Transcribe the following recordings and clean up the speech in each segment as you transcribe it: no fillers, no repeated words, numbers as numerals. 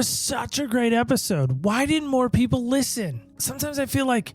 was such a great episode. Why didn't more people listen? Sometimes I feel like,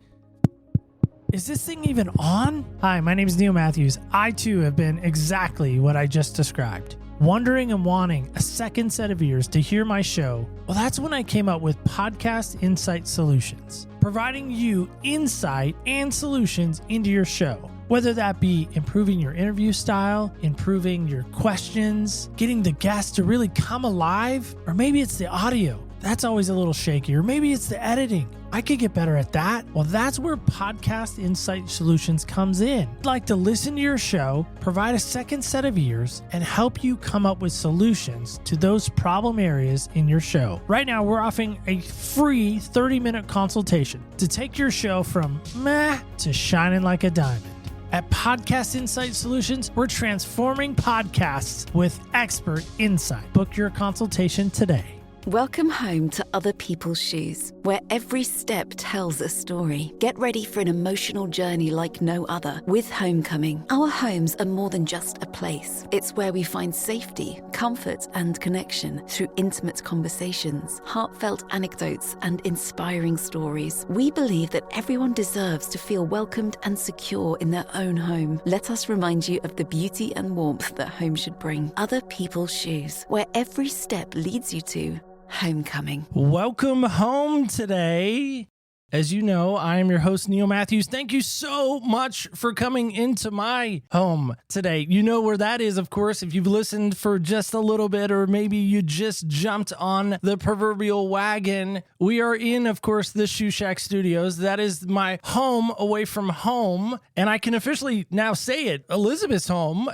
is this thing even on? Hi, my name is Neil Matthews. I too have been exactly what I just described. Wondering and wanting a second set of ears to hear my show. Well, that's when I came up with Podcast Insight Solutions, providing you insight and solutions into your show. Whether that be improving your interview style, improving your questions, getting the guests to really come alive, or maybe it's the audio. That's always a little shaky, or maybe it's the editing. I could get better at that. Well, that's where Podcast Insight Solutions comes in. I'd like to listen to your show, provide a second set of ears, and help you come up with solutions to those problem areas in your show. Right now, we're offering a free 30-minute consultation to take your show from meh to shining like a diamond. At Podcast Insight Solutions, we're transforming podcasts with expert insight. Book your consultation today. Welcome home to Other People's Shoes, where every step tells a story. Get ready for an emotional journey like no other with Homecoming. Our homes are more than just a place. It's where we find safety, comfort, and connection through intimate conversations, heartfelt anecdotes, and inspiring stories. We believe that everyone deserves to feel welcomed and secure in their own home. Let us remind you of the beauty and warmth that home should bring. Other People's Shoes, where every step leads you to Homecoming. Welcome home today. As you know, I am your host, Neil Matthews. Thank you so much for coming into my home today. You know where that is, of course, if you've listened for just a little bit, or maybe you just jumped on the proverbial wagon. We are in, of course, the Shoe Shack Studios. That is my home away from home. And I can officially now say it. Elizabeth's home,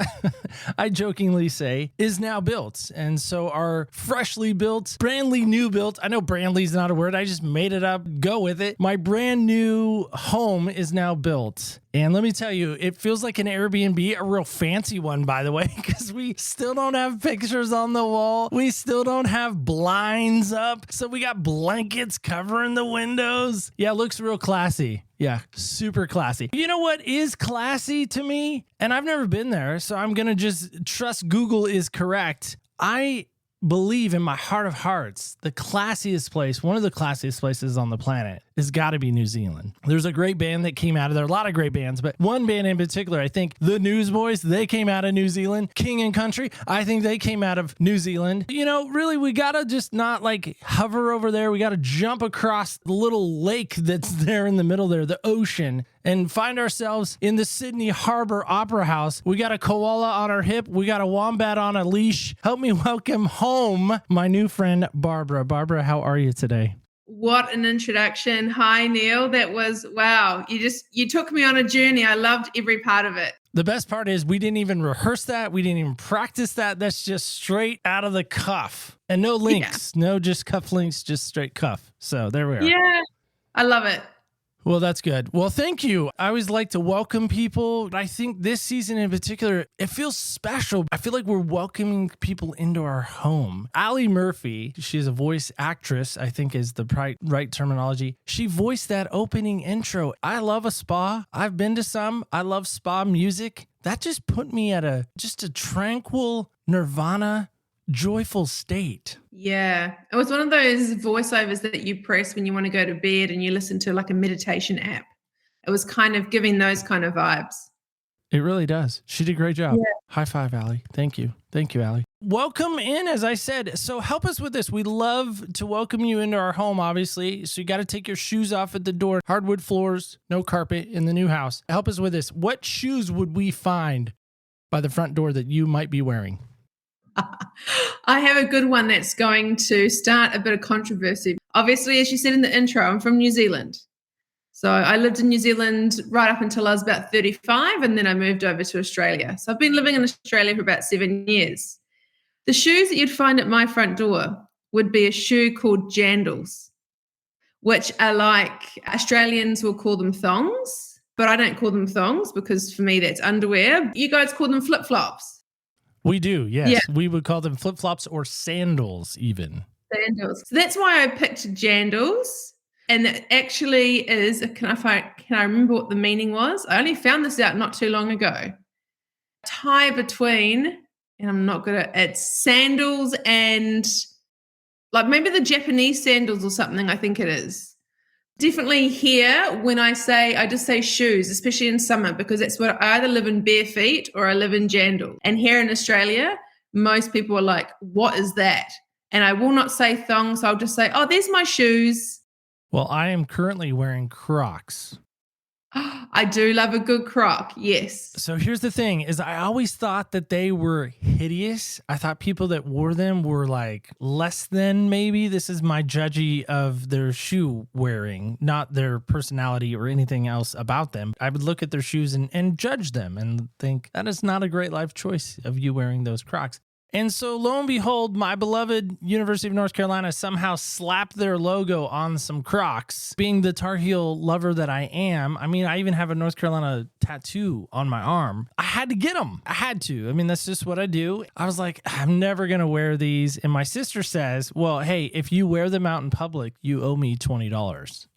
I jokingly say, is now built. And so our freshly built, brandly new built, I know brandly's not a word, I just made it up, go with it. My brand new home is now built. And let me tell you, it feels like an Airbnb, a real fancy one, by the way, because we still don't have pictures on the wall. We still don't have blinds up. So we got blankets covering the windows. Yeah, it looks real classy. Yeah, super classy. You know what is classy to me? And I've never been there, so I'm going to just trust Google is correct. I believe in my heart of hearts, the classiest place, one of the classiest places on the planet, has got to be New Zealand. There's a great band that came out of there, a lot of great bands, but one band in particular, I think the Newsboys, they came out of New Zealand. King and Country, I think they came out of New Zealand. You know, really, we got to just not like hover over there. We got to jump across the little lake that's there in the middle there, the ocean, and find ourselves in the Sydney Harbor Opera House. We got a koala on our hip. We got a wombat on a leash. Help me welcome home my new friend, Barbara. Barbara, how are you today? What an introduction. Hi, Neil. That was, wow. You took me on a journey. I loved every part of it. The best part is we didn't even rehearse that. We didn't even practice that. That's just straight out of the cuff. And no links. Yeah. No just cuff links, just straight cuff. So there we are. Yeah, I love it. Well, that's good. Well, thank you. I always like to welcome people. I think this season in particular, it feels special. I feel like we're welcoming people into our home. Allie Murphy, she is a voice actress, I think is the right terminology. She voiced that opening intro. I love a spa. I've been to some. I love spa music. That just put me at just a tranquil nirvana joyful state. Yeah. It was one of those voiceovers that you press when you want to go to bed and you listen to like a meditation app. It was kind of giving those kind of vibes. It really does. She did a great job. Yeah. High five, Allie. Thank you. Thank you, Allie. Welcome in, as I said. So help us with this. We love to welcome you into our home, obviously. So you got to take your shoes off at the door. Hardwood floors, no carpet in the new house. Help us with this. What shoes would we find by the front door that you might be wearing? I have a good one that's going to start a bit of controversy. Obviously, as you said in the intro, I'm from New Zealand. So I lived in New Zealand right up until I was about 35, and then I moved over to Australia. So I've been living in Australia for about 7 years. The shoes that you'd find at my front door would be a shoe called jandals, which are like, Australians will call them thongs, but I don't call them thongs because for me that's underwear. You guys call them flip-flops. We do, yes. Yeah. We would call them flip-flops or sandals even. Sandals. So that's why I picked jandals. And it actually is, can I remember what the meaning was? I only found this out not too long ago. Tie between, and I'm not good at it's sandals and Like maybe the Japanese sandals or something, I think it is. Definitely here, when I just say shoes, especially in summer, because that's what I either live in bare feet or I live in jandal. And here in Australia, most people are like, what is that? And I will not say thongs. I'll just say, oh, there's my shoes. Well, I am currently wearing Crocs. I do love a good Croc, yes. So here's the thing is I always thought that they were hideous. I thought people that wore them were like less than maybe. This is my judgy of their shoe wearing, not their personality or anything else about them. I would look at their shoes and judge them and think that is not a great life choice of you wearing those Crocs. And so lo and behold, my beloved University of North Carolina somehow slapped their logo on some Crocs. Being the Tar Heel lover that I am, I mean, I even have a North Carolina tattoo on my arm. I had to get them. I had to. I mean, that's just what I do. I was like, I'm never going to wear these. And my sister says, well, hey, if you wear them out in public, you owe me $20.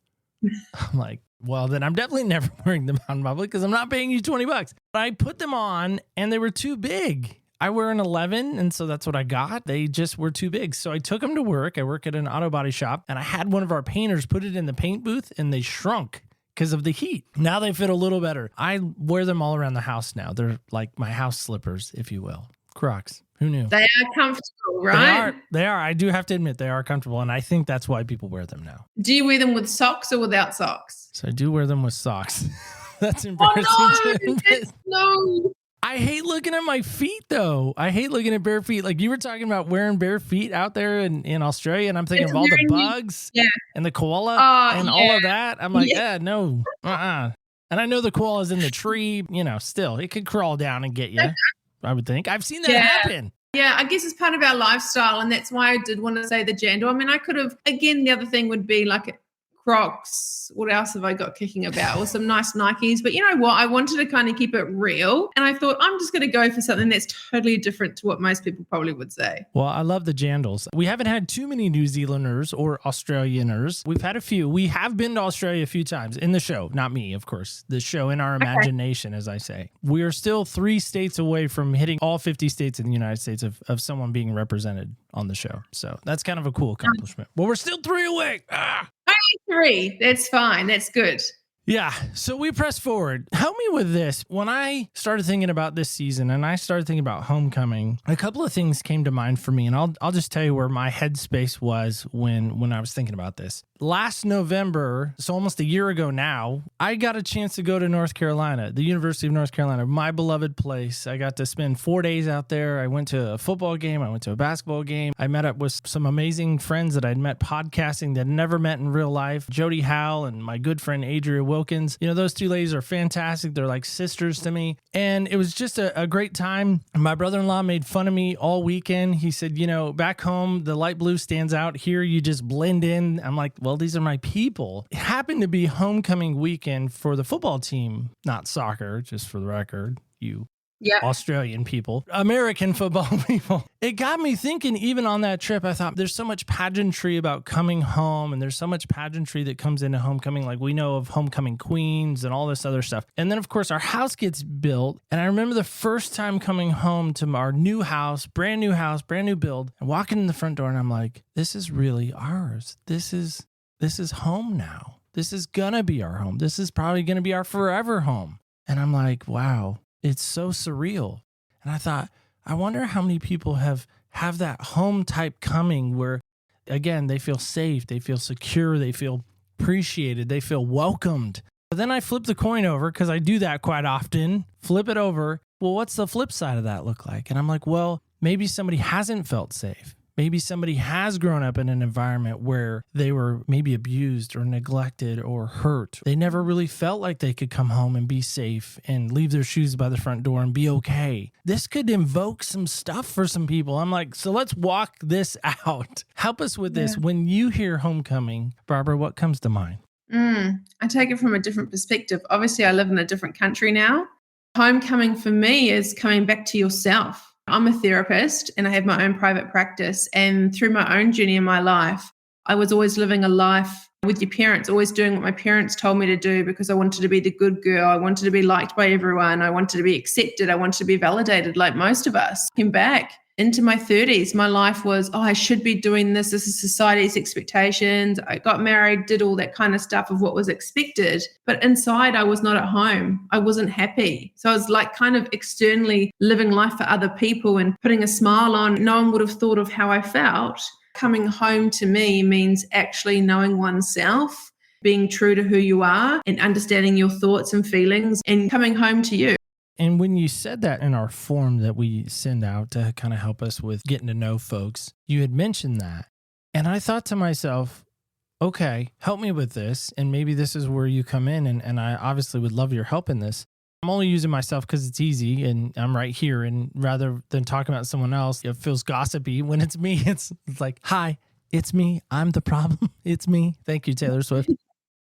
I'm like, well, then I'm definitely never wearing them out in public because I'm not paying you $20. But I put them on and they were too big. I wear an 11, and so that's what I got. They just were too big. So I took them to work. I work at an auto body shop, and I had one of our painters put it in the paint booth, and they shrunk because of the heat. Now they fit a little better. I wear them all around the house now. They're like my house slippers, if you will. Crocs. Who knew? They are comfortable, right? They are. I do have to admit they are comfortable, and I think that's why people wear them now. Do you wear them with socks or without socks? So I do wear them with socks. That's embarrassing. Oh, no. I hate looking at my feet, though. I hate looking at bare feet. Like you were talking about wearing bare feet out there in Australia, and I'm thinking of all the bugs and the koala and all of that. I'm like, no. And I know the koala's in the tree, still. It could crawl down and get you, I would think. I've seen that happen. Yeah, I guess it's part of our lifestyle, and that's why I did want to say the jandal. I mean, I could have, again, the other thing would be like Crocs. What else have I got kicking about? Or some nice Nikes. But you know what? I wanted to kind of keep it real. And I thought, I'm just going to go for something that's totally different to what most people probably would say. Well, I love the jandals. We haven't had too many New Zealanders or Australianers. We've had a few. We have been to Australia a few times in the show. Not me, of course. The show in our imagination, as I say. We are still 3 states away from hitting all 50 states in the United States of someone being represented on the show. So that's kind of a cool accomplishment. But we're still 3 away. Only 3. That's fine. That's good. Yeah. So we press forward. Help me with this. When I started thinking about this season and I started thinking about homecoming, a couple of things came to mind for me. And I'll just tell you where my headspace was when I was thinking about this. Last November, so almost a year ago now, I got a chance to go to North Carolina, the University of North Carolina, my beloved place. I got to spend 4 days out there. I went to a football game. I went to a basketball game. I met up with some amazing friends that I'd met podcasting that I'd never met in real life. Jody Howell and my good friend Adria Wilkins. Those 2 ladies are fantastic. They're like sisters to me. And it was just a great time. My brother-in-law made fun of me all weekend. He said, back home, the light blue stands out. Here, you just blend in. I'm like, well, these are my people. It happened to be homecoming weekend for the football team, not soccer, just for the record, Australian people, American football people. It got me thinking, even on that trip, I thought there's so much pageantry about coming home, and there's so much pageantry that comes into homecoming. Like we know of homecoming queens and all this other stuff. And then, of course, our house gets built. And I remember the first time coming home to our new house, brand new build, and walking in the front door, and I'm like, this is really ours. This is home now. This is gonna be our home. This is probably gonna be our forever home. And I'm like, wow, it's so surreal. And I thought, I wonder how many people have that home type coming where, again, they feel safe, they feel secure, they feel appreciated, they feel welcomed. But then I flip the coin over, because I do that quite often, flip it over. Well, what's the flip side of that look like? And I'm like, well, maybe somebody hasn't felt safe. Maybe somebody has grown up in an environment where they were maybe abused or neglected or hurt. They never really felt like they could come home and be safe and leave their shoes by the front door and be okay. This could invoke some stuff for some people. I'm like, so let's walk this out. Help us with this. When you hear homecoming, Barbara, what comes to mind? I take it from a different perspective. Obviously, I live in a different country now. Homecoming for me is coming back to yourself. I'm a therapist and I have my own private practice. And through my own journey in my life, I was always living a life with your parents, always doing what my parents told me to do because I wanted to be the good girl. I wanted to be liked by everyone. I wanted to be accepted. I wanted to be validated like most of us. Came back into my 30s, my life was, I should be doing this. This is society's expectations. I got married, did all that kind of stuff of what was expected. But inside, I was not at home. I wasn't happy. So I was like kind of externally living life for other people and putting a smile on. No one would have thought of how I felt. Coming home to me means actually knowing oneself, being true to who you are and understanding your thoughts and feelings and coming home to you. And when you said that in our form that we send out to kind of help us with getting to know folks, you had mentioned that. And I thought to myself, okay, help me with this. And maybe this is where you come in. And I obviously would love your help in this. I'm only using myself because it's easy and I'm right here. And rather than talking about someone else, it feels gossipy. When it's me, it's like, hi, it's me. I'm the problem. It's me. Thank you, Taylor Swift.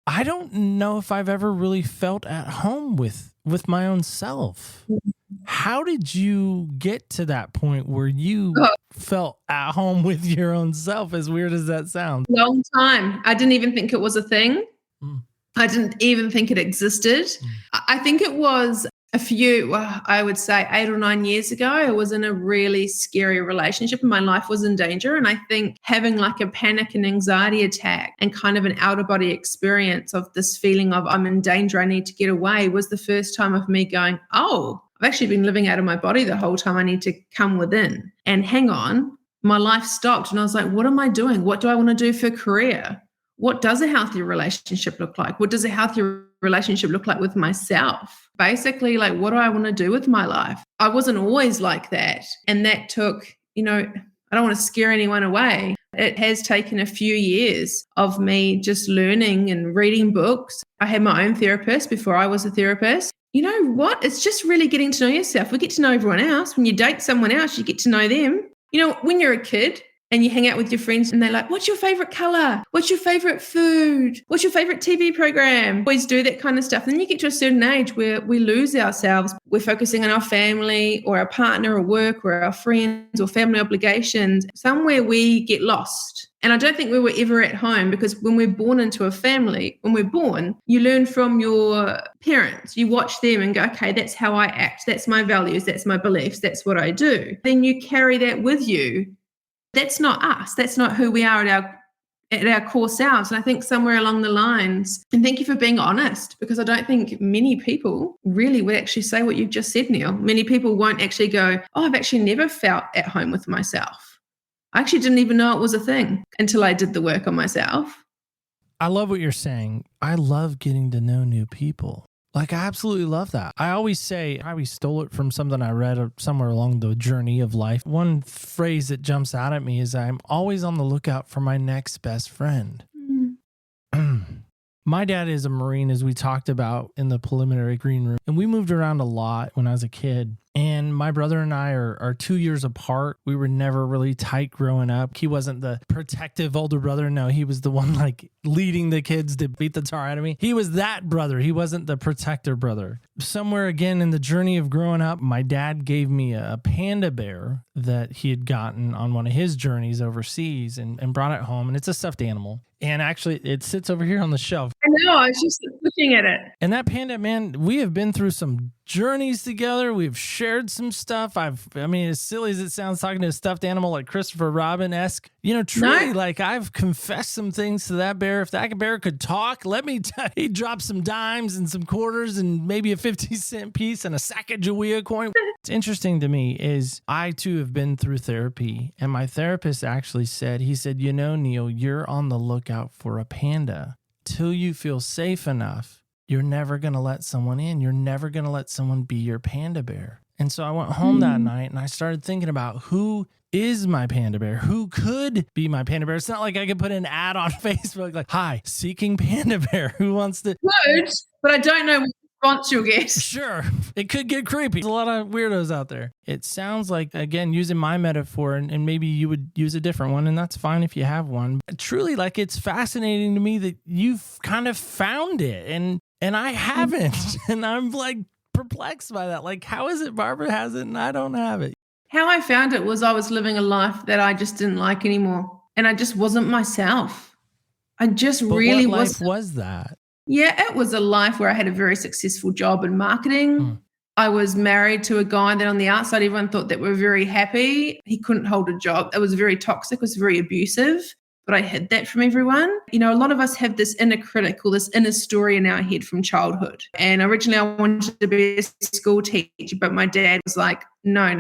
I don't know if I've ever really felt at home with my own self. How did you get to that point where you felt at home with your own self, as weird as that sounds? Long time. I didn't even think it was a thing. I didn't even think it existed. I think it was a few, I would say 8 or 9 years ago, I was in a really scary relationship and my life was in danger. And I think having like a panic and anxiety attack and kind of an out of body experience of this feeling of I'm in danger, I need to get away, was the first time of me going, oh, I've actually been living out of my body the whole time. I need to come within and hang on. My life stopped and I was like, what am I doing? What do I want to do for a career? What does a healthy relationship look like? What does a healthy relationship look like with myself? Basically, like, what do I want to do with my life? I wasn't always like that. And that took, I don't want to scare anyone away. It has taken a few years of me just learning and reading books. I had my own therapist before I was a therapist. You know what? It's just really getting to know yourself. We get to know everyone else. When you date someone else, you get to know them. When you're a kid, and you hang out with your friends and they're like, what's your favorite color? What's your favorite food? What's your favorite TV program? Always do that kind of stuff. Then you get to a certain age where we lose ourselves. We're focusing on our family or our partner or work or our friends or family obligations. Somewhere we get lost. And I don't think we were ever at home, because when we're born into a family, when we're born, you learn from your parents. You watch them and go, okay, that's how I act. That's my values. That's my beliefs. That's what I do. Then you carry that with you. That's not us. That's not who we are at our core selves. And I think somewhere along the lines, and thank you for being honest, because I don't think many people really would actually say what you've just said, Neil. Many people won't actually go, oh, I've actually never felt at home with myself. I actually didn't even know it was a thing until I did the work on myself. I love what you're saying. I love getting to know new people. Like, I absolutely love that. I always say, I always stole it from something I read somewhere along the journey of life. One phrase that jumps out at me is I'm always on the lookout for my next best friend. My dad is a Marine, as we talked about in the preliminary green room, and we moved around a lot when I was a kid. And my brother and I are 2 years apart. We were never really tight growing up. He wasn't the protective older brother. No, he was the one like leading the kids to beat the tar out of me. He was that brother. He wasn't the protector brother. Somewhere again in the journey of growing up, my dad gave me a panda bear that he had gotten on one of his journeys overseas and brought it home. And it's a stuffed animal. And actually, it sits over here on the shelf. I know, I was just looking at it. And that panda, man, we have been through some journeys together. We've shared some stuff. As silly as it sounds, talking to a stuffed animal like Christopher Robin-esque, truly, like, I've confessed some things to that bear. If that bear could talk, let me tell you, he'd drop some dimes and some quarters and maybe a 50-cent piece and a Sacagawea coin. What's interesting to me is I, too, have been through therapy. And my therapist actually said, Neil, you're on the lookout for a panda. Till you feel safe enough, you're never going to let someone in. You're never going to let someone be your panda bear. And so I went home that night and I started thinking about who is my panda bear? Who could be my panda bear? It's not like I could put an ad on Facebook like, hi, seeking panda bear. Who wants to? Good, but I don't know what response you'll get. Sure. It could get creepy. There's a lot of weirdos out there. It sounds like, again, using my metaphor, and maybe you would use a different one, and that's fine if you have one. But truly, like, it's fascinating to me that you've kind of found it and I haven't. And I'm like perplexed by that. Like, how is it Barbara has it and I don't have it? How I found it was I was living a life that I just didn't like anymore. And I just wasn't myself. I just really what was. life was that? Yeah, it was a life where I had a very successful job in marketing. I was married to a guy that on the outside, everyone thought that we're very happy. He couldn't hold a job. It was very toxic, it was very abusive. But I hid that from everyone. You know, a lot of us have this inner critic or this inner story in our head from childhood. And originally I wanted to be a school teacher, but my dad was like, no,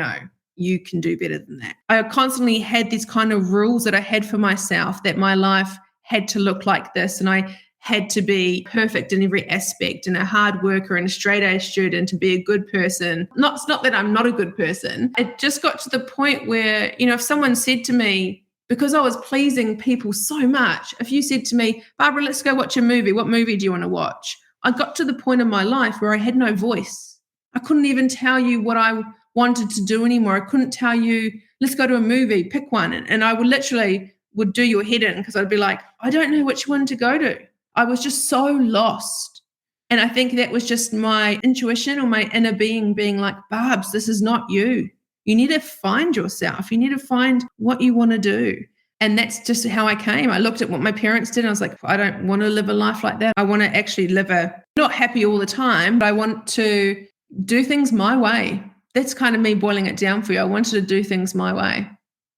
you can do better than that. I constantly had these kind of rules that I had for myself that my life had to look like this. And I had to be perfect in every aspect and a hard worker and a straight A student and be a good person. It's not that I'm not a good person. It just got to the point where, you know, if someone said to me, because I was pleasing people so much, if you said to me, Barbara, let's go watch a movie. What movie do you want to watch? I got to the point in my life where I had no voice. I couldn't even tell you what I wanted to do anymore. I couldn't tell you, let's go to a movie, pick one. And I would do your head in because I'd be like, I don't know which one to go to. I was just so lost. And I think that was just my intuition or my inner being like, Barbs, this is not you. You need to find yourself. You need to find what you want to do. And that's just how I came. I looked at what my parents did and I was like, I don't want to live a life like that. I want to actually live not happy all the time, but I want to do things my way. That's kind of me boiling it down for you. I wanted to do things my way.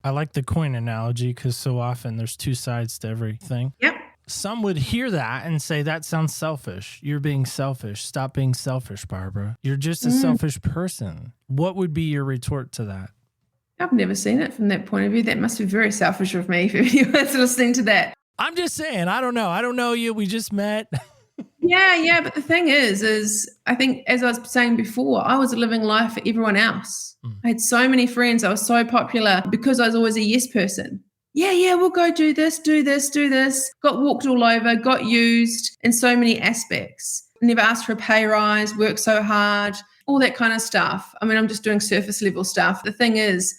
I like the coin analogy because so often there's two sides to everything. Yep. Some would hear that and say, that sounds selfish. You're being selfish. Stop being selfish, Barbara. You're just a selfish person. What would be your retort to that? I've never seen it from that point of view. That must be very selfish of me if anyone's listening to that. I'm just saying, I don't know. I don't know you. We just met. Yeah. But the thing is I think, as I was saying before, I was living life for everyone else. I had so many friends. I was so popular because I was always a yes person. Yeah, we'll go do this. Got walked all over, got used in so many aspects. Never asked for a pay rise, worked so hard, all that kind of stuff. I mean, I'm just doing surface level stuff. The thing is,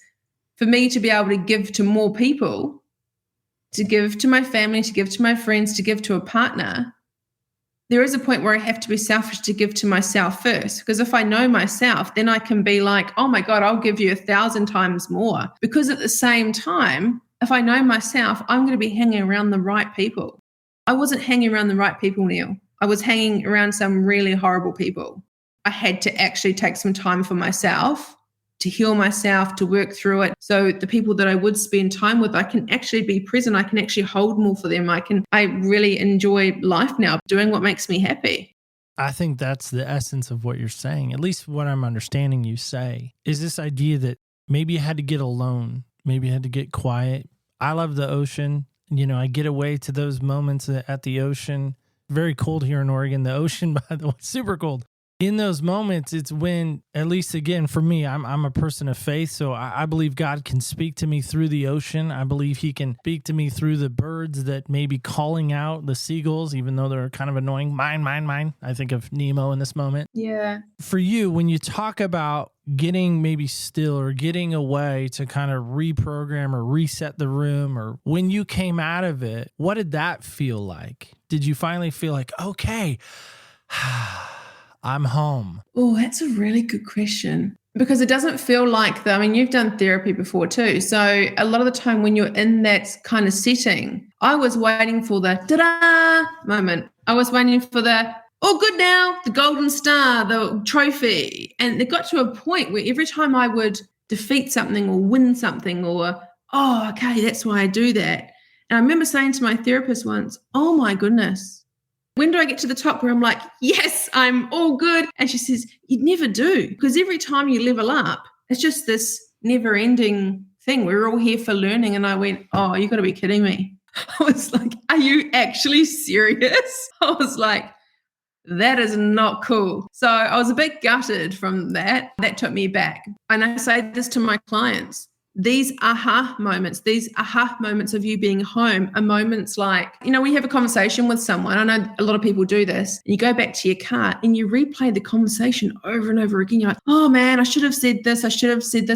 for me to be able to give to more people, to give to my family, to give to my friends, to give to a partner, there is a point where I have to be selfish to give to myself first. Because if I know myself, then I can be like, oh my God, I'll give you 1,000 times more. Because at the same time, if I know myself, I'm going to be hanging around the right people. I wasn't hanging around the right people, Neil. I was hanging around some really horrible people. I had to actually take some time for myself, to heal myself, to work through it. So the people that I would spend time with, I can actually be present. I can actually hold more for them. I really enjoy life now, doing what makes me happy. I think that's the essence of what you're saying, at least what I'm understanding you say, is this idea that maybe you had to get alone. Maybe you had to get quiet. I love the ocean. You know, I get away to those moments at the ocean. Very cold here in Oregon. The ocean, by the way, super cold. In those moments, it's when, at least again, for me, I'm a person of faith. So I believe God can speak to me through the ocean. I believe he can speak to me through the birds that may be calling out, the seagulls, even though they're kind of annoying. Mine. I think of Nemo in this moment. Yeah. For you, when you talk about getting maybe still or getting away to kind of reprogram or reset the room, or when you came out of it, what did that feel like? Did you finally feel like, okay, I'm home? Oh, that's a really good question. Because it doesn't feel like I mean, you've done therapy before too. So a lot of the time when you're in that kind of setting, I was waiting for the ta-da moment. I was waiting for the, oh, good now, the golden star, the trophy. And it got to a point where every time I would defeat something or win something or, oh, okay, that's why I do that. And I remember saying to my therapist once, oh my goodness, when do I get to the top where I'm like, yes, I'm all good? And she says, you never do. Because every time you level up, it's just this never ending thing. We're all here for learning. And I went, oh, you got to be kidding me. I was like, are you actually serious? I was like, that is not cool. So I was a bit gutted from that. That took me back. And I say this to my clients. These aha moments of you being home are moments like, you know, when you have a conversation with someone, I know a lot of people do this, and you go back to your car and you replay the conversation over and over again. You're like, oh man, I should have said this. I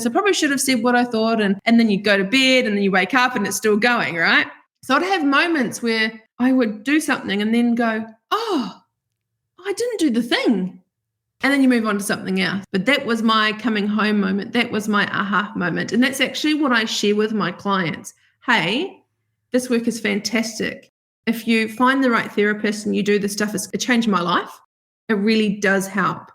probably should have said what I thought. And then you go to bed and then you wake up and it's still going, right? So I'd have moments where I would do something and then go, oh, I didn't do the thing. And then you move on to something else. But that was my coming home moment. That was my aha moment. And that's actually what I share with my clients. Hey, this work is fantastic. If you find the right therapist and you do this stuff, it changed my life. It really does help.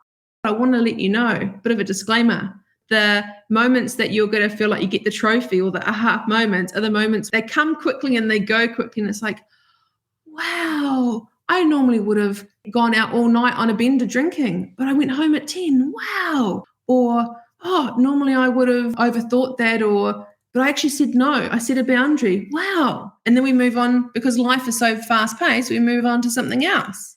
I want to let you know, bit of a disclaimer, the moments that you're going to feel like you get the trophy or the aha moments are the moments they come quickly and they go quickly. And it's like, wow, I normally would have gone out all night on a bender drinking, but I went home at 10. Wow. Or, oh, normally I would have overthought that, but I actually said no. I set a boundary. Wow. And then we move on because life is so fast paced. We move on to something else.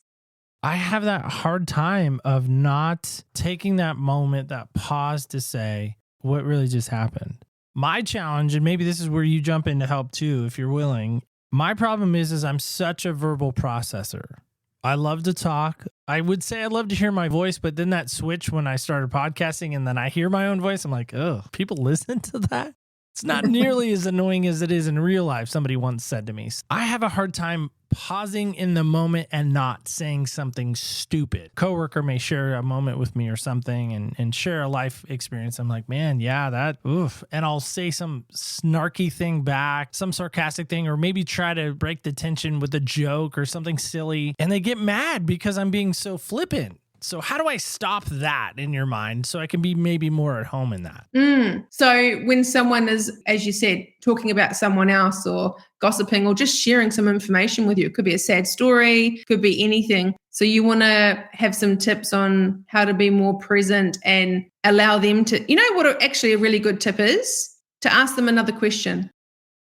I have that hard time of not taking that moment, that pause to say, what really just happened? My challenge, and maybe this is where you jump in to help too, if you're willing. My problem is I'm such a verbal processor. I love to talk. I would say I love to hear my voice, but then that switch when I started podcasting and then I hear my own voice, I'm like, oh, people listen to that? It's not nearly as annoying as it is in real life, somebody once said to me. I have a hard time pausing in the moment and not saying something stupid. Coworker may share a moment with me or something and share a life experience. I'm like, man, yeah, that, oof. And I'll say some snarky thing back, some sarcastic thing, or maybe try to break the tension with a joke or something silly. And they get mad because I'm being so flippant. So how do I stop that in your mind so I can be maybe more at home in that? So when someone is, as you said, talking about someone else or gossiping or just sharing some information with you, it could be a sad story, could be anything. So you want to have some tips on how to be more present and allow them to, you know what actually a really good tip is? To ask them another question.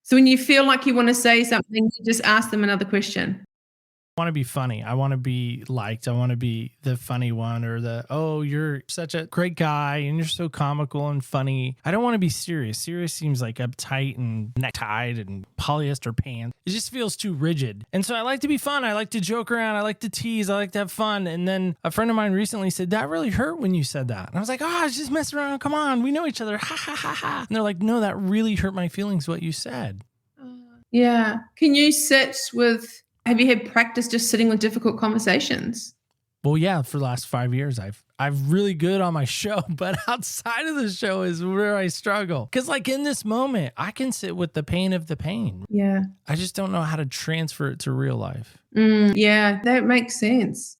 So when you feel like you want to say something, you just ask them another question. I want to be funny. I want to be liked. I want to be the funny one or oh, you're such a great guy and you're so comical and funny. I don't want to be serious. Serious seems like uptight and necktied and polyester pants. It just feels too rigid. And so I like to be fun. I like to joke around. I like to tease. I like to have fun. And then a friend of mine recently said, that really hurt when you said that. And I was like, oh, I was just messing around. Come on. We know each other. Ha, ha, ha, ha. And they're like, no, that really hurt my feelings, what you said. Yeah. Can you have you had practice just sitting with difficult conversations? Well, yeah, for the last 5 years, I've really good on my show, but outside of the show is where I struggle. Because like in this moment, I can sit with the pain of the pain. Yeah. I just don't know how to transfer it to real life. Yeah, that makes sense.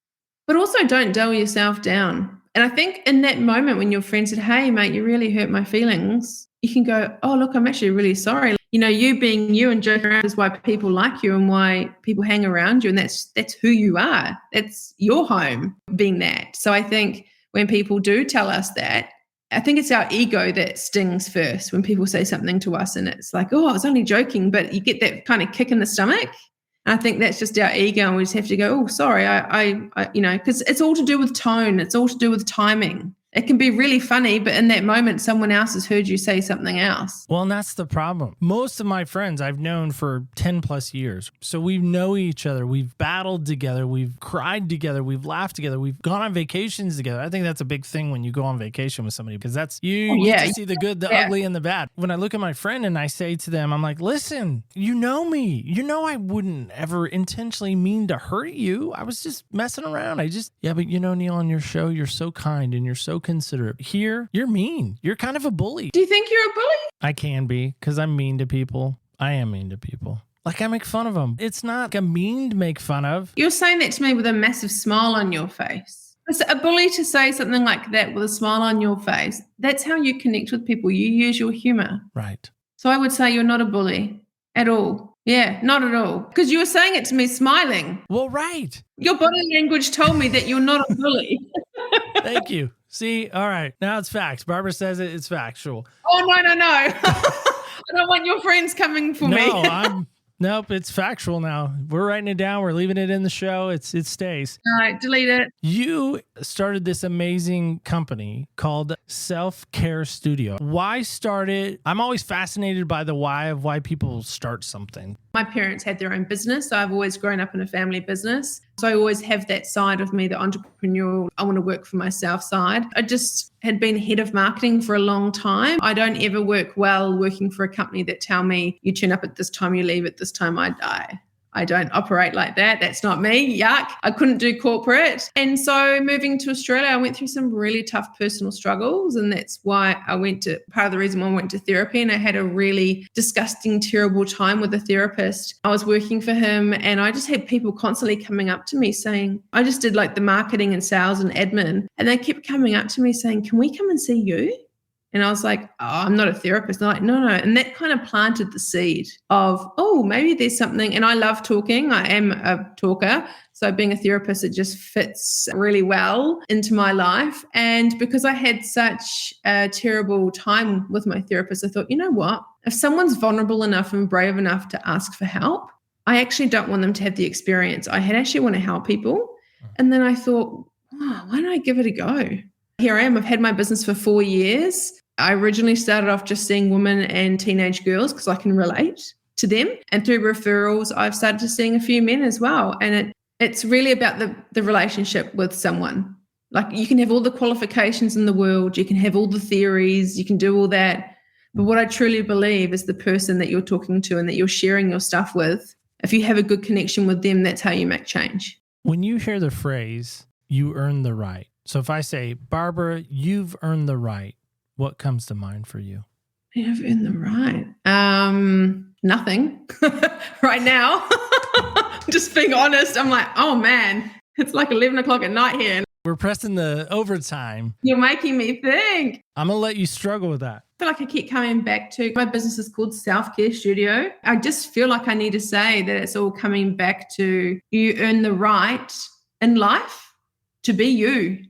But also don't dull yourself down. And I think in that moment when your friend said, hey, mate, you really hurt my feelings, you can go, oh, look, I'm actually really sorry. You know, you being you and joking around is why people like you and why people hang around you. And that's who you are. That's your home being that. So I think when people do tell us that, I think it's our ego that stings first when people say something to us and it's like, oh, I was only joking, but you get that kind of kick in the stomach. And I think that's just our ego and we just have to go, oh, sorry, I because it's all to do with tone. It's all to do with timing. It can be really funny, but in that moment, someone else has heard you say something else. Well, and that's the problem. Most of my friends I've known for 10 plus years. So we know each other. We've battled together. We've cried together. We've laughed together. We've gone on vacations together. I think that's a big thing when you go on vacation with somebody because that's you get to see the good, the ugly, and the bad. When I look at my friend and I say to them, I'm like, listen, you know me. You know I wouldn't ever intentionally mean to hurt you. I was just messing around. But you know, Neil, on your show, you're so kind and you're so considerate. Here, you're mean. You're kind of a bully. Do you think you're a bully? I can be because I'm mean to people. I am mean to people. Like I make fun of them. It's not a mean to make fun of. You're saying that to me with a massive smile on your face. It's a bully to say something like that with a smile on your face. That's how you connect with people. You use your humor. Right. So I would say you're not a bully at all. Yeah, not at all. Because you were saying it to me smiling. Well, right. Your body language told me that you're not a bully. Thank you. See, all right. Now it's facts. Barbara says it's factual. Oh, no. I don't want your friends coming for me. Nope, it's factual now. We're writing it down. We're leaving it in the show. It stays. All right, delete it. You started this amazing company called Self-Care Studio. Why start it? I'm always fascinated by the why of why people start something. My parents had their own business, so I've always grown up in a family business. So I always have that side of me, the entrepreneurial, I want to work for myself side. I just had been head of marketing for a long time. I don't ever work well working for a company that tell me you turn up at this time, you leave at this time, I die. I don't operate like that. That's not me. Yuck. I couldn't do corporate. And so moving to Australia, I went through some really tough personal struggles. And that's why part of the reason why I went to therapy. And I had a really disgusting, terrible time with a therapist. I was working for him and I just had people constantly coming up to me saying, I just did like the marketing and sales and admin. And they kept coming up to me saying, can we come and see you? And I was like, oh, I'm not a therapist. And they're like, no. And that kind of planted the seed of, oh, maybe there's something. And I love talking. I am a talker. So being a therapist, it just fits really well into my life. And because I had such a terrible time with my therapist, I thought, you know what? If someone's vulnerable enough and brave enough to ask for help, I actually don't want them to have the experience. I actually want to help people. And then I thought, oh, why don't I give it a go? Here I am. I've had my business for 4 years. I originally started off just seeing women and teenage girls because I can relate to them. And through referrals, I've started to seeing a few men as well. And it's really about the relationship with someone. Like you can have all the qualifications in the world. You can have all the theories. You can do all that. But what I truly believe is the person that you're talking to and that you're sharing your stuff with. If you have a good connection with them, that's how you make change. When you hear the phrase, you earn the right. So if I say, Barbara, you've earned the right, what comes to mind for you? I've earned the right. Nothing right now. Just being honest. I'm like, oh man, it's like 11 o'clock at night here. We're pressing the overtime. You're making me think. I'm going to let you struggle with that. I feel like I keep coming back to my business is called Self-Care Studio. I just feel like I need to say that it's all coming back to you earn the right in life to be you.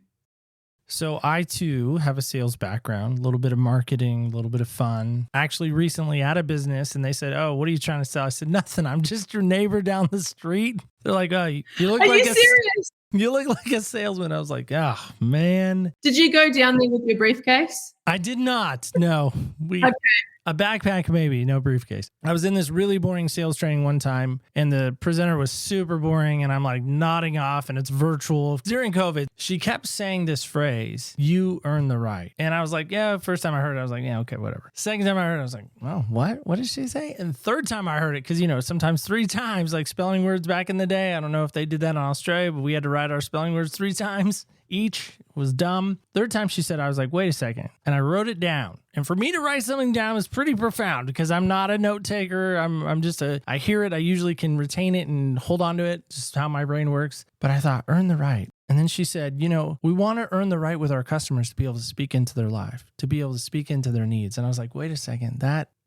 So I too have a sales background, a little bit of marketing, a little bit of fun. Actually recently at a business and they said, oh, what are you trying to sell? I said, nothing. I'm just your neighbor down the street. They're like, oh, you look are like you serious? You look like a salesman. I was like, oh man. Did you go down there with your briefcase? I did not. No. Okay. A backpack, maybe, no briefcase. I was in this really boring sales training one time and the presenter was super boring and I'm like nodding off and it's virtual. During COVID, she kept saying this phrase, you earn the right. And I was like, yeah, first time I heard it, I was like, yeah, okay, whatever. Second time I heard it, I was like, oh, what? What did she say? And third time I heard it, because, sometimes 3 times, like spelling words back in the day. I don't know if they did that in Australia, but we had to write our spelling words 3 times each. It was dumb. Third time she said, I was like, wait a second. And I wrote it down. And for me to write something down is pretty profound because I'm not a note taker. I'm just I hear it. I usually can retain it and hold on to it. Just how my brain works. But I thought, earn the right. And then she said, we want to earn the right with our customers to be able to speak into their life, to be able to speak into their needs. And I was like, wait a second,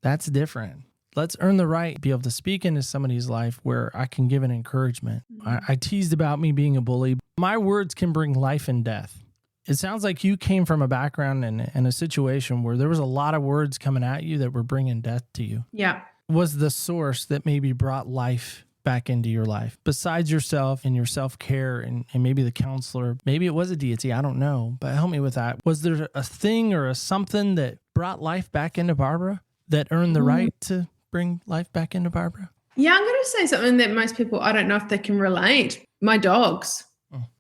that's different. Let's earn the right to be able to speak into somebody's life where I can give an encouragement. I teased about me being a bully. My words can bring life and death. It sounds like you came from a background and a situation where there was a lot of words coming at you that were bringing death to you. Yeah. Was the source that maybe brought life back into your life? Besides yourself and your self-care and maybe the counselor, maybe it was a deity, I don't know, but help me with that. Was there a thing or a something that brought life back into Barbara that earned the right to bring life back into Barbara? Yeah, I'm going to say something that most people, I don't know if they can relate. My dogs.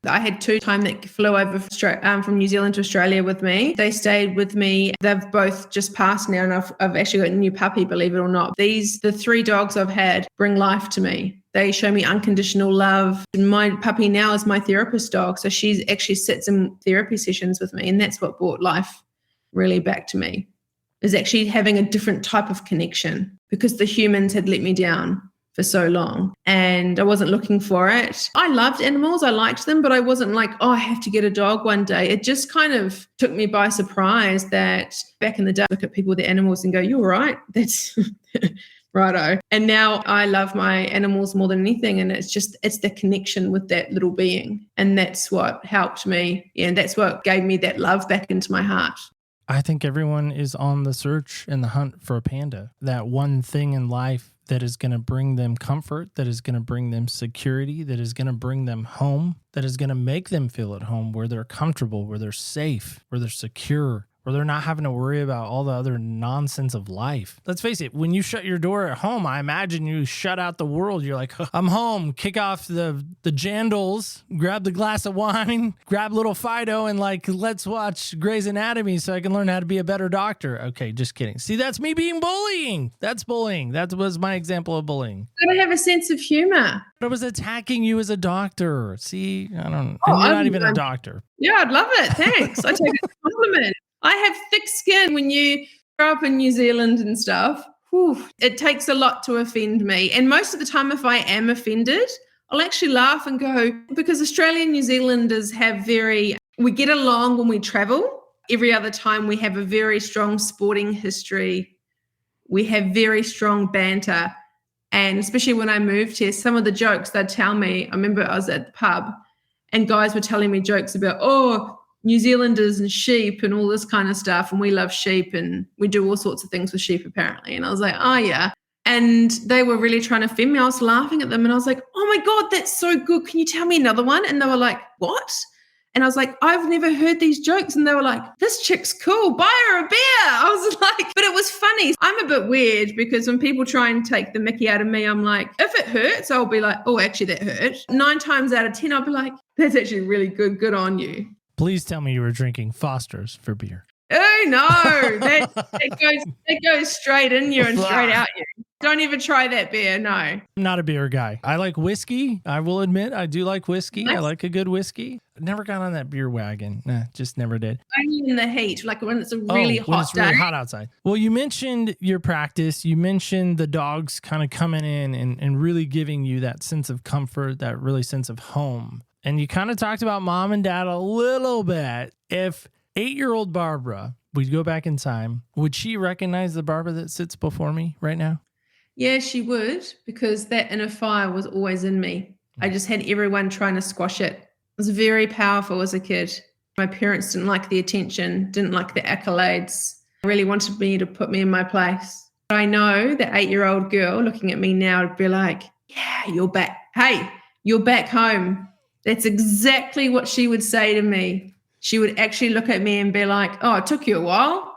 I had 2 times that flew over from New Zealand to Australia with me. They stayed with me. They've both just passed now, and I've actually got a new puppy, believe it or not. The 3 dogs I've had bring life to me. They show me unconditional love. And my puppy now is my therapist dog. So she actually sits in therapy sessions with me. And that's what brought life really back to me, is actually having a different type of connection because the humans had let me down for so long and I wasn't looking for it. I loved animals. I liked them, but I wasn't like, oh, I have to get a dog one day. It just kind of took me by surprise that back in the day, I look at people with the animals and go, you're right. That's righto. And now I love my animals more than anything. And it's the connection with that little being. And that's what helped me. And that's what gave me that love back into my heart. I think everyone is on the search and the hunt for a panda, that one thing in life that is going to bring them comfort, that is going to bring them security, that is going to bring them home, that is going to make them feel at home, where they're comfortable, where they're safe, where they're secure, or they're not having to worry about all the other nonsense of life. Let's face it, when you shut your door at home, I imagine you shut out the world. You're like, I'm home, kick off the jandals, grab the glass of wine, grab little Fido, and like, let's watch Grey's Anatomy so I can learn how to be a better doctor. Okay, just kidding. See, that's me being bullying. That's bullying. That was my example of bullying. You gotta have a sense of humor. I was attacking you as a doctor. See, I don't, Oh, and you're not even a doctor. Yeah, I'd love it. Thanks. I take it as a compliment. I have thick skin when you grow up in New Zealand and stuff. Whew, it takes a lot to offend me. And most of the time, if I am offended, I'll actually laugh and go, because Australian New Zealanders we get along when we travel. Every other time we have a very strong sporting history. We have very strong banter. And especially when I moved here, some of the jokes they'd tell me, I remember I was at the pub and guys were telling me jokes about, New Zealanders and sheep and all this kind of stuff. And we love sheep and we do all sorts of things with sheep apparently. And I was like, oh yeah. And they were really trying to offend me. I was laughing at them and I was like, oh my God, that's so good. Can you tell me another one? And they were like, what? And I was like, I've never heard these jokes. And they were like, this chick's cool. Buy her a beer. I was like, but it was funny. I'm a bit weird because when people try and take the mickey out of me, I'm like, if it hurts, I'll be like, oh, actually that hurt. 9 times out of 10, I'll be like, that's actually really good. Good on you. Please tell me you were drinking Foster's for beer. Oh, no. That goes straight in you and straight out you. Don't even try that beer. No. I'm not a beer guy. I like whiskey. I will admit I do like whiskey. Nice. I like a good whiskey. Never got on that beer wagon. Nah, just never did. Only in the heat, like when it's a really when hot it's day. really hot outside. Well, you mentioned your practice. You mentioned the dogs kind of coming in and really giving you that sense of comfort, that really sense of home. And you kind of talked about mom and dad a little bit. If 8-year-old Barbara, we'd go back in time, would she recognize the Barbara that sits before me right now? Yeah, she would, because that inner fire was always in me. I just had everyone trying to squash it. It was very powerful as a kid. My parents didn't like the attention, didn't like the accolades. They really wanted me to put me in my place. But I know that 8-year-old girl looking at me now would be like, yeah, you're back. Hey, you're back home. That's exactly what she would say to me. She would actually look at me and be like, oh, it took you a while,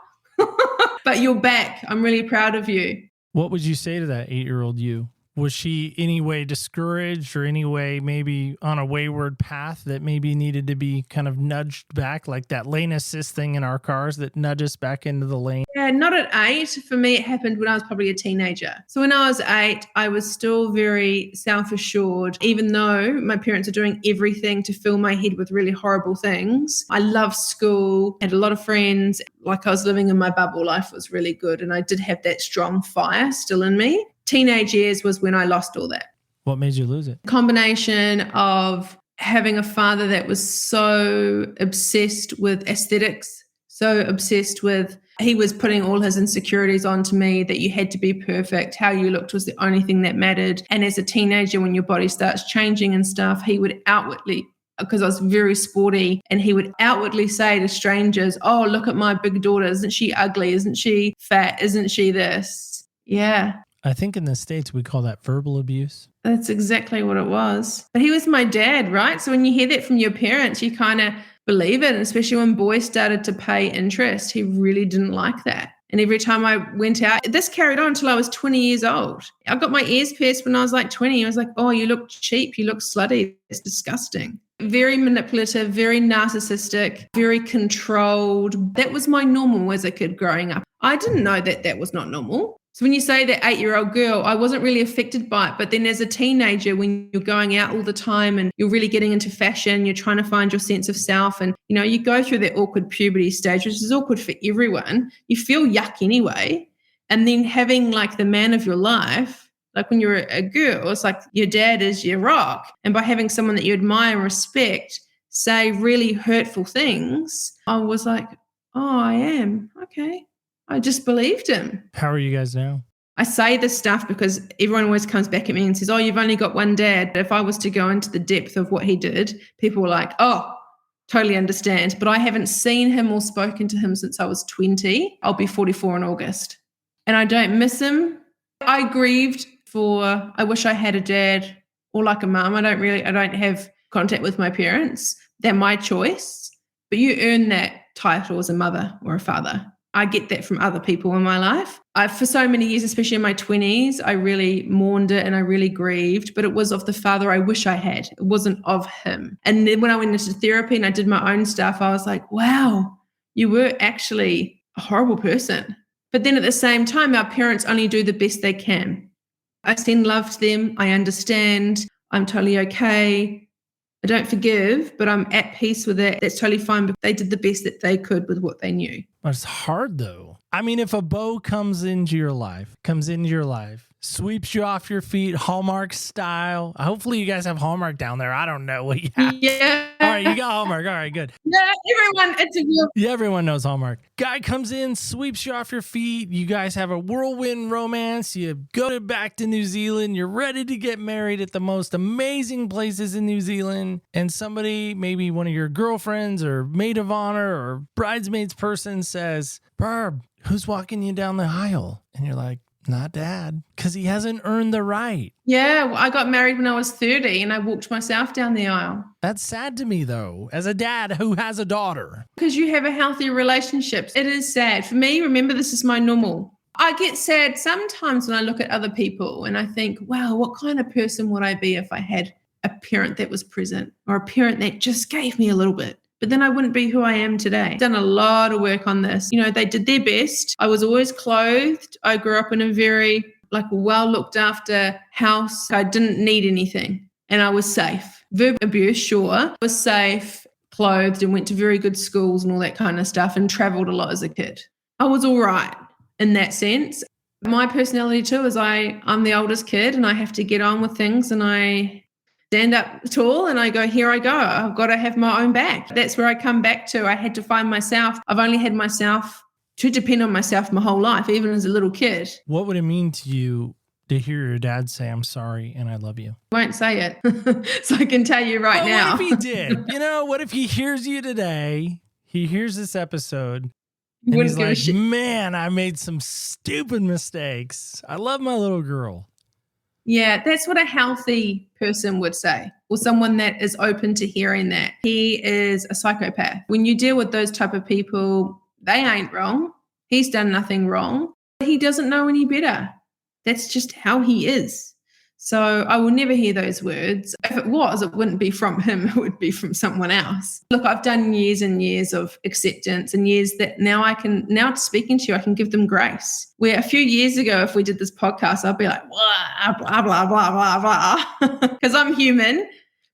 but you're back. I'm really proud of you. What would you say to that 8-year-old you? Was she any way discouraged or any way maybe on a wayward path that maybe needed to be kind of nudged back, like that lane assist thing in our cars that nudges back into the lane? Yeah, not at 8. For me, it happened when I was probably a teenager. So when I was 8, I was still very self-assured, even though my parents are doing everything to fill my head with really horrible things. I loved school, had a lot of friends. Like I was living in my bubble. Life was really good. And I did have that strong fire still in me. Teenage years was when I lost all that. What made you lose it? Combination of having a father that was so obsessed with aesthetics, so obsessed with, he was putting all his insecurities onto me, that you had to be perfect. How you looked was the only thing that mattered. And as a teenager, when your body starts changing and stuff, he would outwardly, because I was very sporty, and he would outwardly say to strangers, oh, look at my big daughter. Isn't she ugly? Isn't she fat? Isn't she this? Yeah. I think in the States we call that verbal abuse. That's exactly what it was. But he was my dad, right? So when you hear that from your parents, you kind of believe it. And especially when boys started to pay interest, he really didn't like that. And every time I went out, this carried on until I was 20 years old. I got my ears pierced when I was like 20. I was like, oh, you look cheap. You look slutty. It's disgusting. Very manipulative, very narcissistic, very controlled. That was my normal as a kid growing up. I didn't know that that was not normal. So when you say that 8-year-old girl, I wasn't really affected by it. But then as a teenager, when you're going out all the time and you're really getting into fashion, you're trying to find your sense of self. And, you know, you go through that awkward puberty stage, which is awkward for everyone. You feel yuck anyway. And then having like the man of your life, like when you're a girl, it's like your dad is your rock. And by having someone that you admire and respect say really hurtful things, I was like, oh, I am. Okay. I just believed him. How are you guys now? I say this stuff because everyone always comes back at me and says, oh, you've only got one dad. If I was to go into the depth of what he did, people were like, oh, totally understand. But I haven't seen him or spoken to him since I was 20. I'll be 44 in August. And I don't miss him. I grieved for, I wish I had a dad or like a mum. I don't have contact with my parents. They're my choice. but you earn that title as a mother or a father. I get that from other people in my life. For so many years, especially in my 20s, I really mourned it and I really grieved, but it was of the father I wish I had. It wasn't of him. And then when I went into therapy and I did my own stuff, I was like, wow, you were actually a horrible person. But then at the same time, our parents only do the best they can. I send love to them. I understand. I'm totally okay. I don't forgive, but I'm at peace with it. That's totally fine. But they did the best that they could with what they knew. But it's hard though. I mean, if a beau comes into your life, sweeps you off your feet, Hallmark style. Hopefully you guys have Hallmark down there. I don't know what you have. Yeah. All right, you got Hallmark. All right, good. Yeah, Everyone knows Hallmark. Guy comes in, sweeps you off your feet. You guys have a whirlwind romance. You go back to New Zealand. You're ready to get married at the most amazing places in New Zealand. And somebody, maybe one of your girlfriends or maid of honor or bridesmaids person says, "Barb, who's walking you down the aisle?" And you're like, "Not Dad," because he hasn't earned the right. Yeah, well, I got married when I was 30 and I walked myself down the aisle. That's sad to me, though, as a dad who has a daughter. Because you have a healthy relationship. It is sad. For me, remember, this is my normal. I get sad sometimes when I look at other people and I think, wow, what kind of person would I be if I had a parent that was present or a parent that just gave me a little bit? But then I wouldn't be who I am today. I've done a lot of work on this. You know, they did their best. I was always clothed. I grew up in a very well looked after house. I didn't need anything and I was safe. Verbal abuse, sure. I was safe, clothed and went to very good schools and all that kind of stuff and traveled a lot as a kid. I was all right in that sense. My personality too is I'm the oldest kid and I have to get on with things and I stand up tall and I go, here I go. I've got to have my own back. That's where I come back to. I had to find myself. I've only had myself to depend on myself my whole life, even as a little kid. What would it mean to you to hear your dad say, "I'm sorry and I love you"? I won't say it. So I can tell you right now. What if he did? What if he hears you today? He hears this episode and he's like, "Man, I made some stupid mistakes. I love my little girl." Yeah, that's what a healthy person would say, or someone that is open to hearing that. He is a psychopath. When you deal with those type of people, they ain't wrong. He's done nothing wrong. He doesn't know any better. That's just how he is. So I will never hear those words. If it was, it wouldn't be from him. It would be from someone else. Look, I've done years and years of acceptance and years that now speaking to you, I can give them grace. Where a few years ago, if we did this podcast, I'd be like, blah, blah, blah, blah, blah, blah, because I'm human.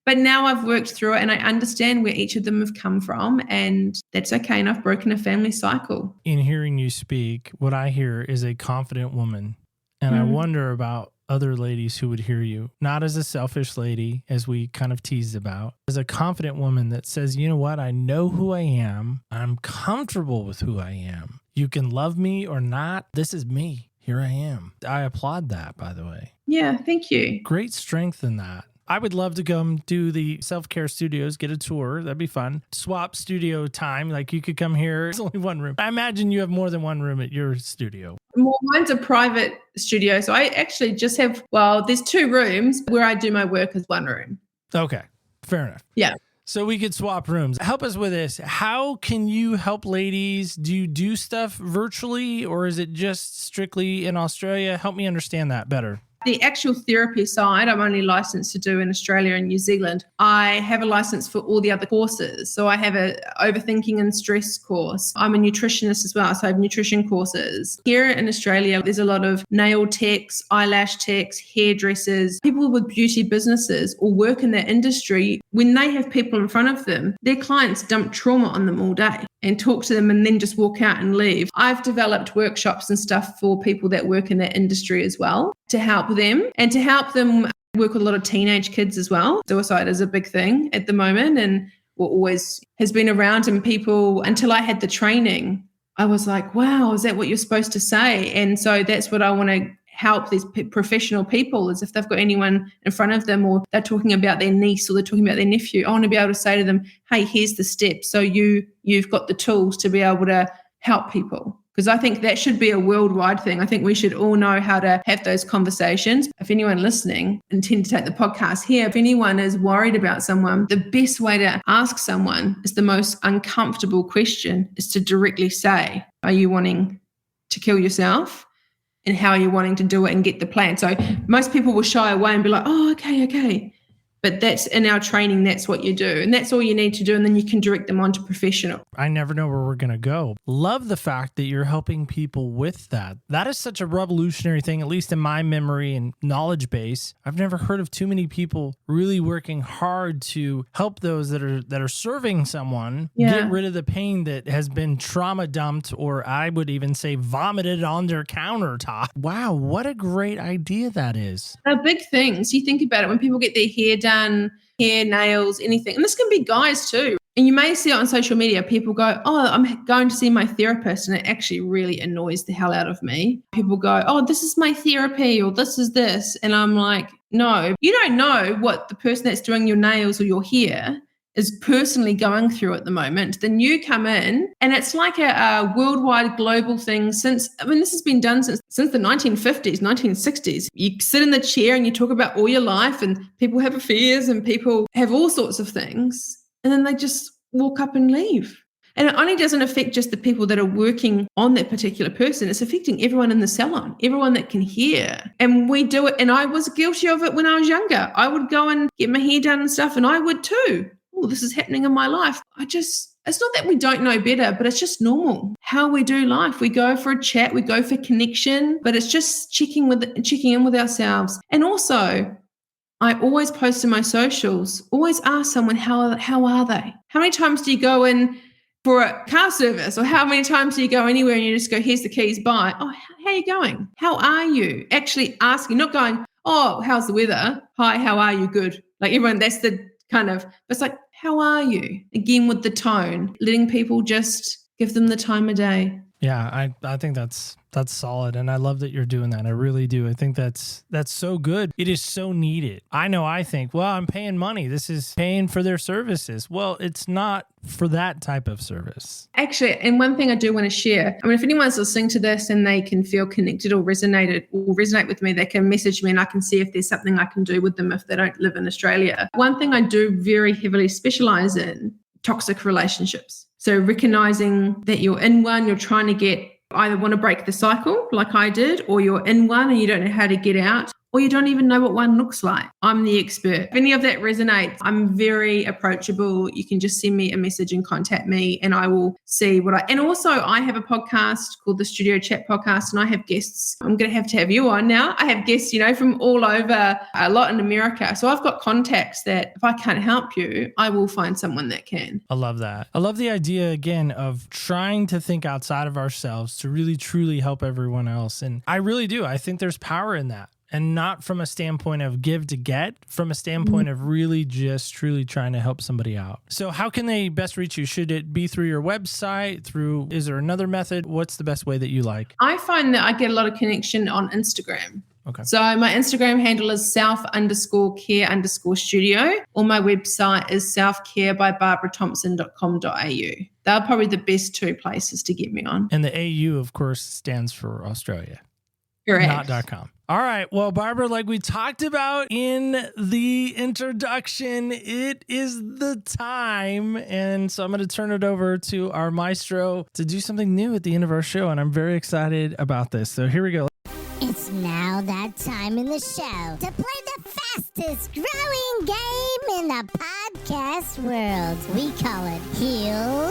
But now I've worked through it and I understand where each of them have come from and that's okay. And I've broken a family cycle. In hearing you speak, what I hear is a confident woman. And I wonder about other ladies who would hear you, not as a selfish lady, as we kind of teased about, as a confident woman that says, you know what? I know who I am. I'm comfortable with who I am. You can love me or not. This is me. Here I am. I applaud that, by the way. Yeah, thank you. Great strength in that. I would love to come do the self-care studios, get a tour. That'd be fun. Swap studio time. Like you could come here. There's only one room. I imagine you have more than one room at your studio. Well, mine's a private studio. So I actually just have, there's 2 rooms where I do my work as one room. Okay. Fair enough. Yeah. So we could swap rooms. Help us with this. How can you help ladies? Do you do stuff virtually or is it just strictly in Australia? Help me understand that better. The actual therapy side, I'm only licensed to do in Australia and New Zealand. I have a license for all the other courses. So I have a overthinking and stress course. I'm a nutritionist as well. So I have nutrition courses. Here in Australia, there's a lot of nail techs, eyelash techs, hairdressers, people with beauty businesses or work in that industry. When they have people in front of them, their clients dump trauma on them all day and talk to them and then just walk out and leave. I've developed workshops and stuff for people that work in that industry as well to help them and to help them work with a lot of teenage kids as well. Suicide is a big thing at the moment and always has been around, and people, until I had the training, I was like, wow, is that what you're supposed to say? And so that's what I want to help these professional people is if they've got anyone in front of them or they're talking about their niece or they're talking about their nephew, I want to be able to say to them, hey, here's the steps. So you've got the tools to be able to help people. Because I think that should be a worldwide thing. I think we should all know how to have those conversations. If anyone listening intend to take the podcast here, if anyone is worried about someone, the best way to ask someone is the most uncomfortable question is to directly say, are you wanting to kill yourself? And how are you wanting to do it and get the plan? So most people will shy away and be like, oh, okay. But that's in our training, that's what you do. And that's all you need to do. And then you can direct them on to professional. I never know where we're going to go. Love the fact that you're helping people with that. That is such a revolutionary thing, at least in my memory and knowledge base. I've never heard of too many people really working hard to help those that are serving someone get rid of the pain that has been trauma dumped, or I would even say vomited on their countertop. Wow, what a great idea that is. They're big things. You think about it when people get their hair done, hair, nails, anything. And this can be guys too. And you may see it on social media. People go, oh, I'm going to see my therapist. And it actually really annoys the hell out of me. People go, oh, this is my therapy, or this is this. And I'm like, no, you don't know what the person that's doing your nails or your hair is personally going through at the moment. Then you come in, and it's like a worldwide global thing this has been done since the 1950s, 1960s. You sit in the chair and you talk about all your life, and people have affairs and people have all sorts of things. And then they just walk up and leave. And it only doesn't affect just the people that are working on that particular person. It's affecting everyone in the salon, everyone that can hear. And we do it. And I was guilty of it when I was younger. I would go and get my hair done and stuff, and I would too. Oh, this is happening in my life. It's not that we don't know better, but it's just normal how we do life. We go for a chat, we go for connection, but it's just checking in with ourselves. And also, I always post in my socials, always ask someone, how are they? How many times do you go in for a car service, or how many times do you go anywhere and you just go, here's the keys, bye. Oh, how are you going? How are you? Actually asking, not going, oh, how's the weather? Hi, how are you? Good. Like everyone, that's the kind of, it's like, how are you? Again, with the tone, letting people just give them the time of day. Yeah, I think that's solid, and I love that you're doing that. I really do. I think that's so good. It is so needed. I think, well, I'm paying money. This is paying for their services. Well, it's not for that type of service. Actually, and one thing I do want to share, if anyone's listening to this and they can feel connected or resonate with me, they can message me and I can see if there's something I can do with them if they don't live in Australia. One thing I do very heavily specialize in, toxic relationships. So recognizing that you're in one, you're trying to either want to break the cycle like I did, or you're in one and you don't know how to get out, or you don't even know what one looks like. I'm the expert. If any of that resonates, I'm very approachable. You can just send me a message and contact me, and I will see and also I have a podcast called the Studio Chat Podcast, and I have guests. I'm going to have you on now. I have guests, from all over, a lot in America. So I've got contacts that if I can't help you, I will find someone that can. I love that. I love the idea, again, of trying to think outside of ourselves to really, truly help everyone else. And I really do. I think there's power in that. And not from a standpoint of give to get, from a standpoint of really just truly trying to help somebody out. So how can they best reach you? Should it be through your website? Is there another method? What's the best way that you like? I find that I get a lot of connection on Instagram. Okay. So my Instagram handle is self_care_studio, or my website is selfcarebybarbara.thompson.com.au. They're probably the best two places to get me on. And the AU, of course, stands for Australia. Correct. Not .com. All right. Well, Barbara, like we talked about in the introduction, it is the time. And so I'm going to turn it over to our maestro to do something new at the end of our show. And I'm very excited about this. So here we go. It's now that time in the show to play the fastest growing game in the podcast world. We call it Heal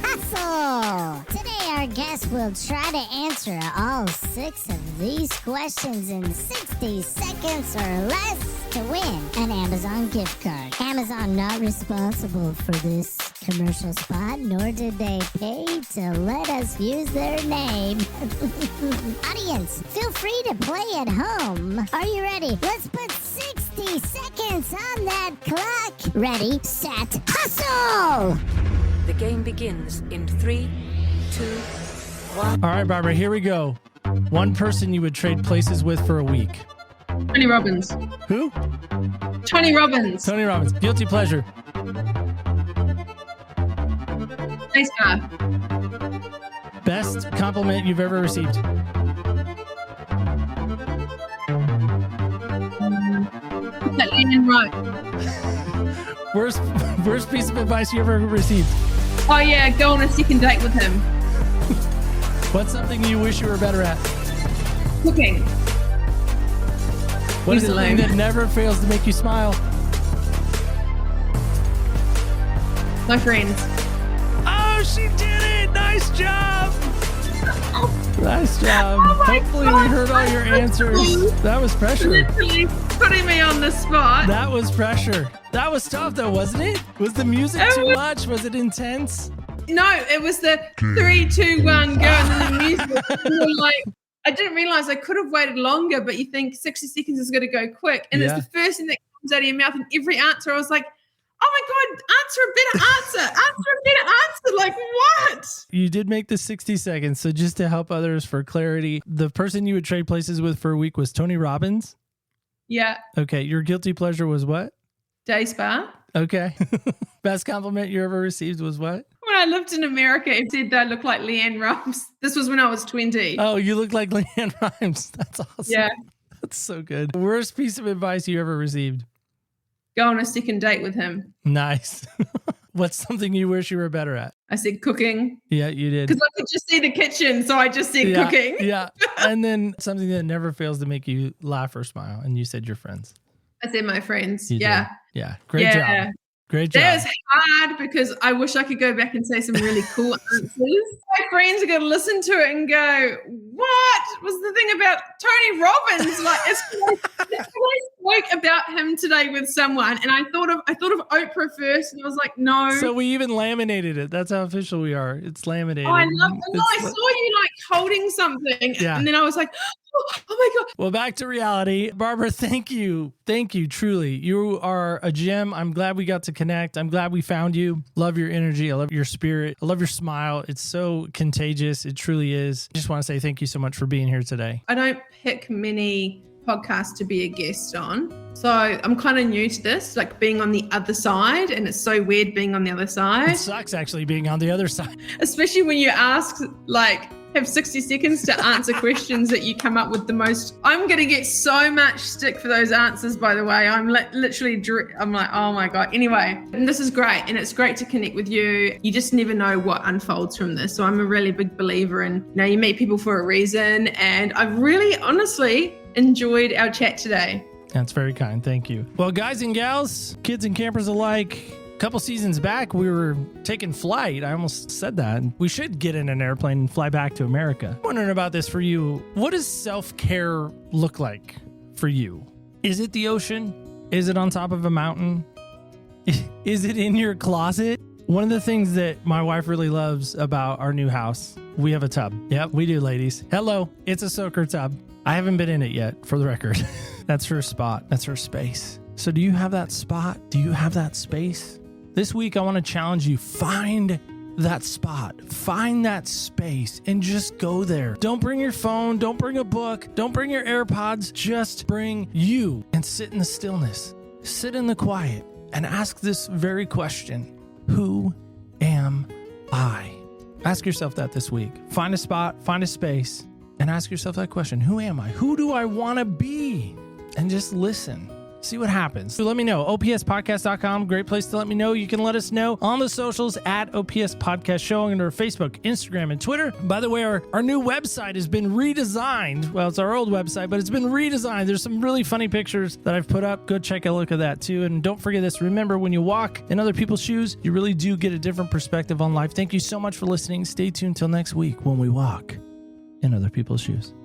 Hustle. Today our guest will try to answer all 6 of these questions in 60 seconds or less to win an Amazon gift card. Amazon not responsible for this commercial spot, nor did they pay to let us use their name. Audience, feel free to play at home. Are you ready? Let's put 60 seconds on that clock. Ready, set, hustle! The game begins in 3, 2, 1. All right, Barbara, here we go. One person you would trade places with for a week. Tony Robbins. Who? Tony Robbins. Tony Robbins. Guilty pleasure. Nice guy. Best compliment you've ever received. That Leanne wrote. Worst piece of advice you ever received. Oh yeah, go on a second date with him. What's something you wish you were better at? Cooking. What is He's something lame. that never fails to make you smile? My friends. Oh, she did it! Nice job! Nice job. Oh my Hopefully God, we heard all your answers. That was pressure. Literally putting me on the spot. That was pressure. That was tough though, wasn't it? Was the music It too was- much? Was it intense? No, it was the 3, 2, 1, go, and then the music. You were like, I didn't realize I could have waited longer, but you think 60 seconds is going to go quick. And Yeah. it's the first thing that comes out of your mouth. And every answer, I was like, oh my God, answer a better answer. Answer a better answer. Like, what? You did make the 60 seconds. So just to help others for clarity, the person you would trade places with for a week was Tony Robbins. Yeah. Okay. Your guilty pleasure was what? Day spa. Okay. Best compliment you ever received was what? When I lived in America, it said that I looked like Leanne Rhymes. This was when I was 20. Oh, you look like Leanne Rhymes. That's awesome. Yeah. That's so good. Worst piece of advice you ever received? Go on a second date with him. Nice. What's something you wish you were better at? I said cooking Yeah, you did. because I could just see the kitchen. So I just said cooking. Yeah. And then something that never fails to make you laugh or smile. And you said your friends. I said my friends. You yeah. did. Yeah. Great job. Great job. That was hard because I wish I could go back and say some really cool answers. My friends are going to listen to it and go, what was the thing about Tony Robbins? Like, I spoke about him today with someone and I thought of Oprah first and I was like, no. So we even laminated it. That's how official we are. It's laminated. Oh, I love it. No, I It's- saw you like holding something Yeah. and then I was like, oh my God. Well, back to reality. Barbara, thank you. Thank you. Truly. You are a gem. I'm glad we got to connect. I'm glad we found you. Love your energy. I love your spirit. I love your smile. It's so contagious. It truly is. I just want to say thank you so much for being here today. I don't pick many podcasts to be a guest on. So I'm kind of new to this, like being on the other side. And it's so weird being on the other It side, sucks actually being on the other side. especially when you ask, like, have 60 seconds to answer questions that you come up with the most. I'm going to get so much stick for those answers, by the way. I'm literally, I'm like, oh my God. Anyway, and this is great. And it's great to connect with you. You just never know what unfolds from this. So I'm a really big believer in, you meet people for a reason. And I've really, honestly enjoyed our chat today. That's very kind. Thank you. Well, guys and gals, kids and campers alike, a couple seasons back, we were taking flight. I almost said that. We should get in an airplane and fly back to America. I'm wondering about this for you. What does self-care look like for you? Is it the ocean? Is it on top of a mountain? Is it in your closet? One of the things that my wife really loves about our new house, we have a tub. Yep, we do, ladies. Hello, it's a soaker tub. I haven't been in it yet, for the record. That's her spot. That's her space. So do you have that spot? Do you have that space? This week, I want to challenge you. Find that spot. Find that space and just go there. Don't bring your phone. Don't bring a book. Don't bring your AirPods. Just bring you and sit in the stillness. Sit in the quiet and ask this very question. Who am I? Ask yourself that this week. Find a spot, find a space, and ask yourself that question. Who am I? Who do I want to be? And just listen. See what happens. So let me know. opspodcast.com. Great place to let me know. You can let us know on the socials at OPS Podcast Show under Facebook, Instagram, and Twitter. By the way, our new website has been redesigned. Well, it's our old website, but it's been redesigned. There's some really funny pictures that I've put up. Go check a look at that too. And don't forget this. Remember, when you walk in other people's shoes, you really do get a different perspective on life. Thank you so much for listening. Stay tuned till next week when we walk in other people's shoes.